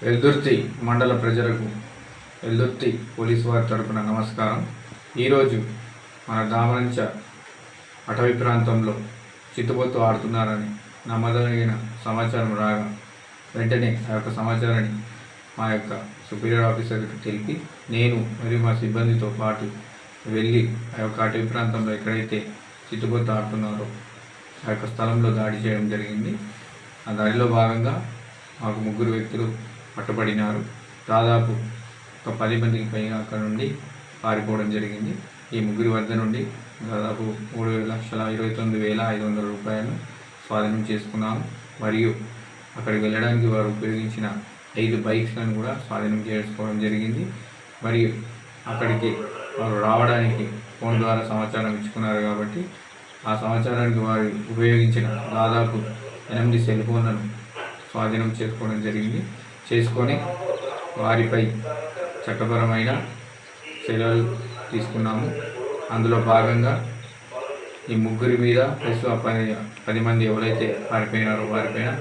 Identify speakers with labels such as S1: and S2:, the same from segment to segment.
S1: వెల్దుర్తి మండల ప్రజలకు వెల్దుర్తి పోలీసు వారి తరపున నమస్కారం. ఈరోజు మన దామరంచ అటవీ ప్రాంతంలో చిత్తుబొత్తు ఆడుతున్నారని నమ్మదగిన సమాచారం రాగా వెంటనే ఆ యొక్క సమాచారాన్ని మా యొక్క సుపీరియర్ ఆఫీసర్కి తెలిపి నేను మరియు మా సిబ్బందితో పాటు వెళ్ళి ఆ యొక్క అటవీ ప్రాంతంలో ఎక్కడైతే చిత్తుబొత్తు ఆడుతున్నారో ఆ యొక్క స్థలంలో దాడి చేయడం జరిగింది. ఆ దాడిలో భాగంగా మాకు 3 వ్యక్తులు పట్టుబడినారు. దాదాపు ఒక 10 మందికి పైగా అక్కడ నుండి పారిపోవడం జరిగింది. ఈ 3 వద్ద నుండి దాదాపు 3,29,500 రూపాయలు స్వాధీనం చేసుకున్నాము. మరియు అక్కడికి వెళ్ళడానికి వారు ఉపయోగించిన 5 బైక్స్లను కూడా స్వాధీనం చేసుకోవడం జరిగింది. మరియు అక్కడికి వారు రావడానికి ఫోన్ ద్వారా సమాచారం ఇచ్చుకున్నారు కాబట్టి ఆ సమాచారానికి వారు ఉపయోగించిన దాదాపు 8 సెల్ ఫోన్లను స్వాధీనం చేసుకోవడం జరిగింది. చేసుకొని వారిపై చట్టపరమైన చర్యలు తీసుకున్నాము. అందులో భాగంగా ఈ 3 మీద ప్లస్ 10 మంది ఎవరైతే పారిపోయినారో వారిపైన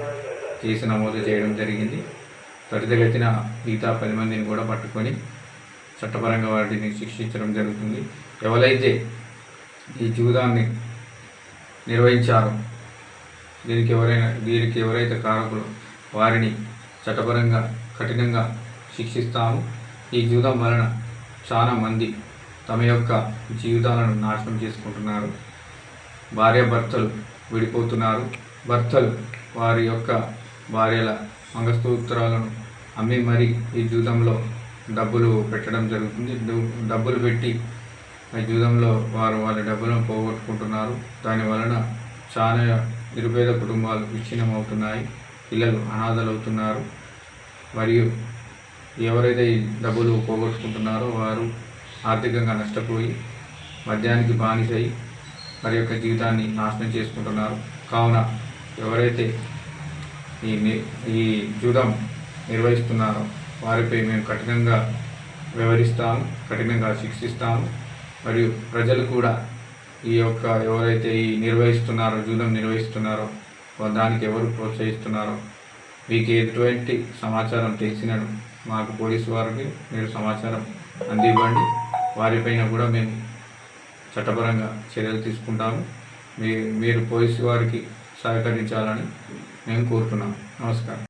S1: కేసు నమోదు చేయడం జరిగింది. త్వరితగతిన మిగతా 10 మందిని కూడా పట్టుకొని చట్టపరంగా వాటిని శిక్షించడం జరుగుతుంది. ఎవరైతే ఈ జూదాన్ని నిర్వహించారో దీనికి ఎవరైతే కారకులు వారిని చట్టపరంగా కఠినంగా శిక్షిస్తాము. ఈ జూదం వలన చాలా మంది తమ యొక్క జీవితాలను నాశనం చేసుకుంటున్నారు. భార్యాభర్తలు విడిపోతున్నారు. భర్తలు వారి యొక్క భార్యల మంగళసూత్రాలను అమ్మి మరీ ఈ జూదంలో డబ్బులు పెట్టడం జరుగుతుంది. డబ్బులు పెట్టి ఈ జూదంలో వారు వాళ్ళ డబ్బులను పోగొట్టుకుంటున్నారు. దాని వలన చాలా నిరుపేద కుటుంబాలు విచ్ఛిన్నమవుతున్నాయి. పిల్లలు అనాథలవుతున్నారు. మరియు ఎవరైతే ఈ డబ్బులు పోగొట్టుకుంటున్నారో వారు ఆర్థికంగా నష్టపోయి మద్యానికి బానిసై వారి యొక్క జీవితాన్ని నాశనం చేసుకుంటున్నారు. కావున ఎవరైతే ఈ జూదం నిర్వహిస్తున్నారో వారిపై మేము కఠినంగా వ్యవహరిస్తాము, కఠినంగా శిక్షిస్తాము. మరియు ప్రజలు కూడా ఈ యొక్క ఎవరైతే జూదం నిర్వహిస్తున్నారో దానికి ఎవరు ప్రోత్సహిస్తున్నారో మీకు ఎటువంటి సమాచారం తెలిసినను మాకు పోలీసు వారికి మీరు సమాచారం అందివ్వండి. వారిపైన కూడా మేము చట్టపరంగా చర్యలు తీసుకుంటాము. మీరు పోలీసు వారికి సహకరించాలని మేము కోరుతున్నాము. నమస్కారం.